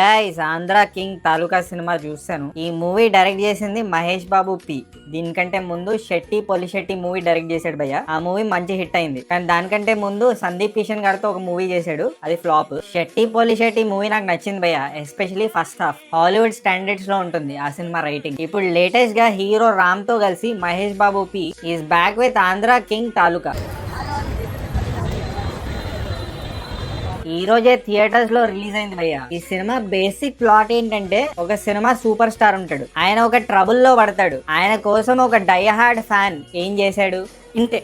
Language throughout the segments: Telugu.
గైస్ ఆంధ్ర కింగ్ తాలూకా సినిమా చూసాను. ఈ మూవీ డైరెక్ట్ చేసింది మహేష్ బాబు పి. దీనికంటే ముందు శెట్టి పొలిశెట్టి మూవీ డైరెక్ట్ చేశాడు భయ్య. ఆ మూవీ మంచి హిట్ అయింది. కానీ దానికంటే ముందు సందీప్ కిషన్ గారితో ఒక మూవీ చేశాడు, అది ఫ్లాప్. శెట్టి పొలిశెట్టి మూవీ నాకు నచ్చింది భయ్య, especially first half Hollywood standards లో ఉంటుంది ఆ సినిమా రైటింగ్. ఇప్పుడు లేటెస్ట్ గా హీరో రామ్ తో కలిసి Mahesh Babu P is back with Andhra king Taluka. ఈ రోజే థియేటర్స్ లో రిలీజ్ అయింది భయ్య. ఈ సినిమా బేసిక్ ప్లాట్ ఏంటంటే, ఒక సినిమా సూపర్ స్టార్ ఉంటాడు, ఆయన ఒక ట్రబుల్ లో పడతాడు. ఆయన కోసం ఒక డైహార్డ్ ఫ్యాన్ ఏం చేశాడు, ఇంతే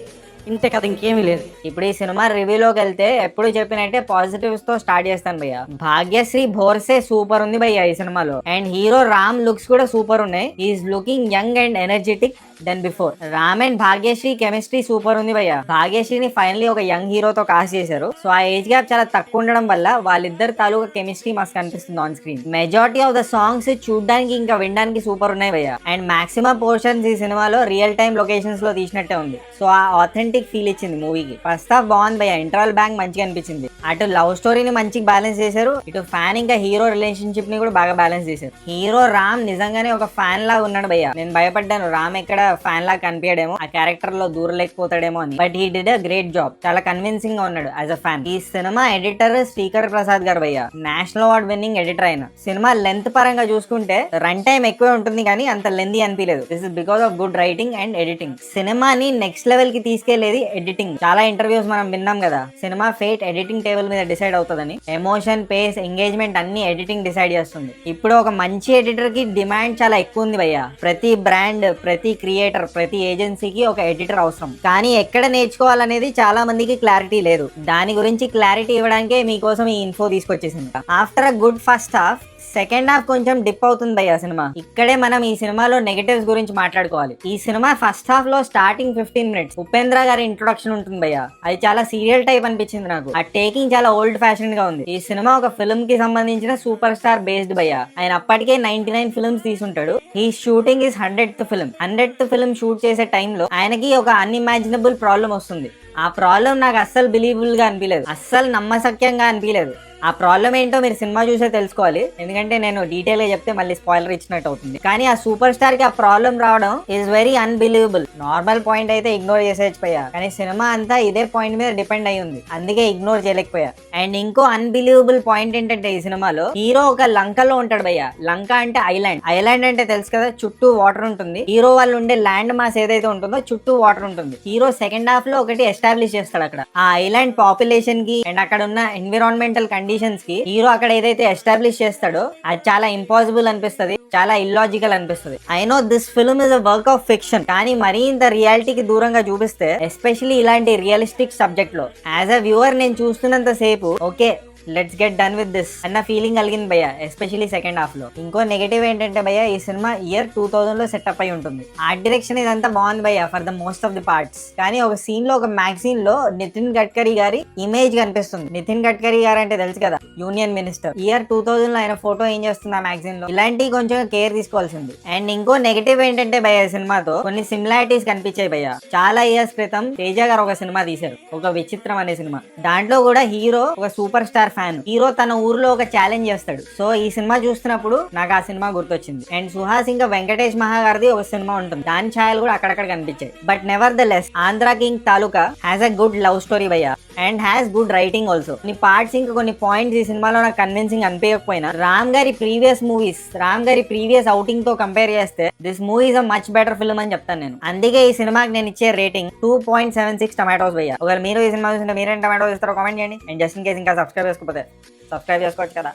ఇంతే కదా, ఇంకేమీ లేదు. ఇప్పుడు ఈ సినిమా రివ్యూలోకి వెళ్తే ఎప్పుడు చెప్పినట్టే పాజిటివ్స్ తో స్టార్ట్ చేస్తాను భయ్య. భాగ్యశ్రీ భోర్సే సూపర్ ఉంది భయ్య ఈ సినిమాలో. అండ్ హీరో రామ్ లుక్స్ కూడా సూపర్ ఉన్నాయి. Is looking young and energetic then before. Ram and Bhagyashri chemistry super ఉంది భయ్య. భాగ్యశ్రీని ఫైనలీ ఒక యంగ్ హీరోతో కాస్ట్ చేశారు. సో ఆ ఏజ్ గ్యాప్ చాలా తక్కువ ఉండడం వల్ల వాళ్ళిద్దరు తాలూకా కెమిస్ట్రీ మస్తు కనిపిస్తుంది on screen. Majority of the songs చూడడానికి ఇంకా వినడానికి సూపర్ ఉన్నాయి భయ్య. అండ్ మాక్సిమం పోర్షన్స్ ఈ సినిమాలో రియల్ టైమ్ లొకేషన్స్ లో తీసినట్టే ఉంది. సో ఆ ఆథెంటిక్ ఫీల్ ఇచ్చింది మూవీకి. ఫస్ట్ హాఫ్ బాగుంది భయ్య, ఇంటర్వల్ బ్యాంక్ మంచిగా అనిపించింది. అటు లవ్ స్టోరీని మంచిగా బ్యాలెన్స్ చేశారు, ఇటు ఫ్యాన్ ఇంకా హీరో రిలేషన్షిప్ ని కూడా బాగా బ్యాలెన్స్ చేశారు. హీరో రామ్ నిజంగానే ఒక ఫ్యాన్ లాగా ఉన్నాడు భయ్య. నేను భయపడ్డాను రామ్ ఎక్కడ ఫ్యాన్ లాగా కనిపించడేమో, ఆ క్యారెక్టర్ లో దూరలేకపోతాడేమో అని. But he did a great job, చాలా కన్విన్సింగ్ గా ఉన్నాడు యాజ్ అ ఫ్యాన్. ఈ సినిమా ఎడిటర్ శ్రీకర్ ప్రసాద్ గారు భయ్య, నేషనల్ అవార్డ్ విన్నింగ్ ఎడిటర్ అయిన. సినిమా లెంత్ పరంగా చూసుకుంటే రన్ టైం ఎక్కువే ఉంటుంది కానీ అంత లెంతీ అనిపించలేదు. This is because of good writing and editing. సినిమాని నెక్స్ట్ లెవెల్ కి తీసుకెళ్లేది ఎడిటింగ్. చాలా ఇంటర్వ్యూస్ మనం విన్నాం కదా, సినిమా ఫేట్ ఎడిటింగ్ టేబుల్ మీద డిసైడ్ అవుతుందని. ఎమోషన్, పేస్, ఎంగేజ్మెంట్ అన్ని ఎడిటింగ్ డిసైడ్ చేస్తుంది. ఇప్పుడు ఒక మంచి ఎడిటర్ కి డిమాండ్ చాలా ఎక్కువ ఉంది భయ్య. ప్రతి బ్రాండ్, ప్రతి క్రియేటర్, ప్రతి ఏజెన్సీకి ఒక ఎడిటర్ అవసరం. కానీ ఎక్కడ నేర్చుకోవాలనేది చాలా మందికి క్లారిటీ లేదు. దాని గురించి క్లారిటీ ఇవ్వడానికే మీకోసం ఈ ఇన్ఫో తీసుకొచ్చేసింది. After a good first half, second half కొంచెం డిప్ అవుతుంది భయ్య సినిమా. ఇక్కడే మనం ఈ సినిమాలో నెగటివ్స్ గురించి మాట్లాడుకోవాలి. ఈ సినిమా ఫస్ట్ హాఫ్ లో స్టార్టింగ్ 15 minutes ఉపేంద్ర గారి ఇంట్రొడక్షన్ ఉంటుంది భయ్య. అది చాలా సీరియల్ టైప్ అనిపించింది నాకు. ఆ టేకింగ్ చాలా ఓల్డ్ ఫ్యాషన్ గా ఉంది. ఈ సినిమా ఒక ఫిల్మ్ కి సంబంధించిన సూపర్ స్టార్ బేస్డ్ భయ్య. ఆయన అప్పటికే 99 ఫిల్మ్స్ తీసుంటాడు. ఈ shooting is 100th film. 100th film shoot చేసే టైంలో ఆయనకి ఒక అన్ఇమాజినబుల్ ప్రాబ్లం వస్తుంది. ఆ ప్రాబ్లం నాకు అస్సలు బిలీవబుల్ గా అనిపించలేదు, అస్సలు నమ్మశక్యంగా అనిపించలేదు. ఆ ప్రాబ్లం ఏంటో మీరు సినిమా చూసే తెలుసుకోవాలి, ఎందుకంటే నేను డీటెయిల్ గా చెప్తే మళ్ళీ స్పాయిలర్ ఇచ్చినట్టు అవుతుంది. కానీ ఆ సూపర్ స్టార్ కి ఆ ప్రాబ్లం రావడం is very unbelievable. Normal point అయితే ఇగ్నోర్ చేసేయకపోయా, కానీ సినిమా అంతా ఇదే పాయింట్ మీద డిపెండ్ అయి ఉంది, అందుకే ఇగ్నోర్ చేయలేకపోయా. అండ్ ఇంకో అన్బిలీవబుల్ పాయింట్ ఏంటంటే, ఈ సినిమాలో హీరో ఒక లంకలో ఉంటాడు భయ్య. లంక అంటే ఐలాండ్. ఐలాండ్ అంటే తెలుసు కదా, చుట్టూ వాటర్ ఉంటుంది. హీరో వాళ్ళు ఉండే ల్యాండ్ మాస్ ఏదైతే ఉంటుందో చుట్టూ వాటర్ ఉంటుంది. హీరో సెకండ్ హాఫ్ లో ఒకటి ఎస్టాబ్లిష్ చేస్తాడు అక్కడ. ఆ ఐలాండ్ పాపులేషన్ కి అండ్ అక్కడ ఉన్న ఎన్విరాన్మెంటల్ కండిషన్స్ కి హీరో అక్కడ ఏదైతే ఎస్టాబ్లిష్ చేస్తాడో అది చాలా ఇంపాసిబుల్ అనిపిస్తుంది, చాలా ఇల్లాజికల్ అనిపిస్తుంది. I know this film is a work of fiction, కానీ మరీ ఇంత రియాలిటీకి దూరంగా చూపిస్తే, ఎస్పెషల్లీ ఇలాంటి రియలిస్టిక్ సబ్జెక్ట్ లో యాజ్ అ వ్యూవర్ నేను చూస్తున్నంత సేపు okay let's get done with this అన్న ఫీలింగ్ కలిగింది భయ్య, ఎస్పెషల్లీ సెకండ్ హాఫ్ లో. ఇంకో నెగటివ్ ఏంటంటే భయ్య, ఈ సినిమా ఇయర్ 2000 లో సెటప్ అయి ఉంటుంది. ఆర్ట్ డైరెక్షన్ ఇదంతా బాగుంది భయ్య for the most of the parts. కానీ ఒక సీన్ లో, ఒక మ్యాగజైన్ లో నితిన్ గడ్కరీ గారి ఇమేజ్ కనిపిస్తుంది. నితిన్ గడ్కరీ గారు అంటే తెలుసు కదా, యూనియన్ మినిస్టర్. ఇయర్ 2000 లో ఆయన ఫోటో ఏం చేస్తుంది ఆ మ్యాగజైన్ లో, ఇలాంటివి కొంచెం కేర్ తీసుకోవాల్సింది. అండ్ ఇంకో నెగటివ్ ఏంటంటే భయ్య, సినిమాతో కొన్ని సిమిలారిటీస్ కనిపించాయి భయ్య. చాలా ఇయర్స్ క్రితం తేజ గారు ఒక సినిమా తీశారు, ఒక విచిత్రం అనే సినిమా. దాంట్లో కూడా హీరో ఒక సూపర్ స్టార్ ఫ్యాన్. హీరో తన ఊర్లో ఒక ఛాలెంజ్ చేస్తాడు. సో ఈ సినిమా చూస్తున్నప్పుడు నాకు ఆ సినిమా గుర్తొచ్చింది. అండ్ సుహాస్ ఇంకా వెంకటేష్ మహా గారిది ఒక సినిమా ఉంటుంది, దాని ఛాయలు కూడా అక్కడక్కడ కనిపించాయి. But nevertheless Andhra king Taluka has a good love story భయ్య, and has good writing also. కొన్ని పార్ట్స్ ఇంకా కొన్ని పాయింట్స్ ఈ సినిమాలో నాకు కన్విన్సింగ్ అనిపించకపోయినా, రామ్ గారి ప్రీవియస్ మూవీస్, రామ్ గారి ప్రీవియస్ అవుటింగ్ తో కంపేర్ చేస్తే this movie is a much better film అని చెప్తాను నేను. అందుకే ఈ సినిమాకి నేను ఇచ్చే రేటింగ్ 2.76 టమాటోస్ భయ్య. ఒకవేళ మీరు ఈ సినిమా చూస్తుంటే మీరేం టమాటోస్ ఇస్తారో కామెంట్ చేయండి. అండ్ జస్ట్ ఇన్ కేస్ ఇంకా సబ్స్క్రైబ్ చేసుకోకపోతే సబ్స్క్రైబ్ చేసుకోవచ్చు కదా.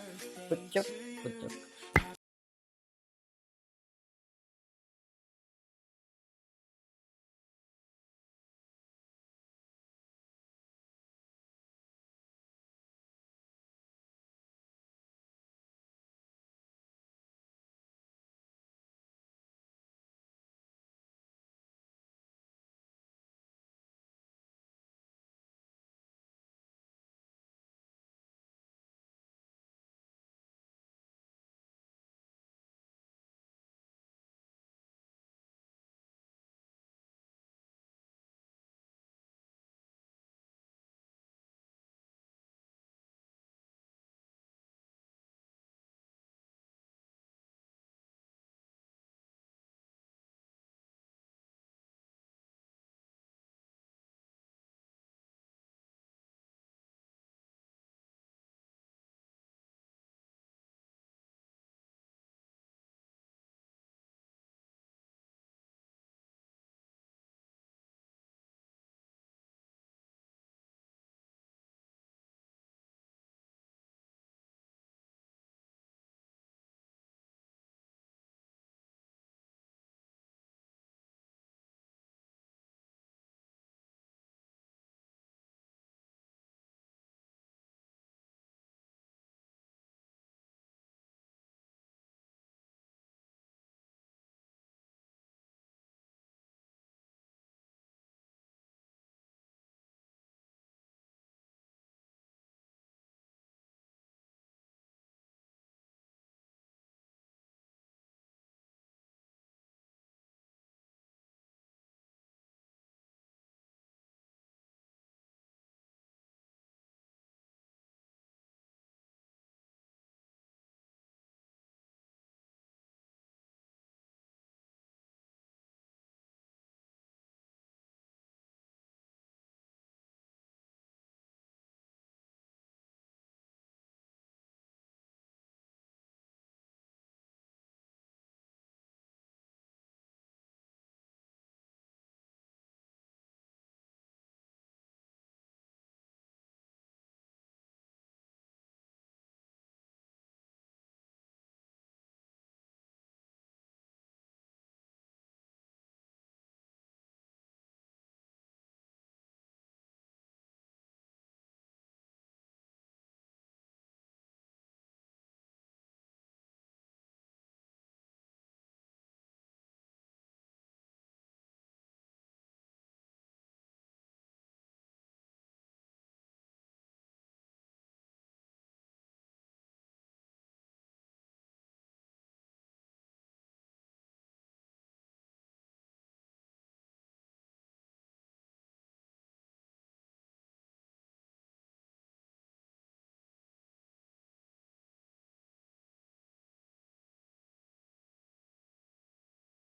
కూర్చో కూర్చో.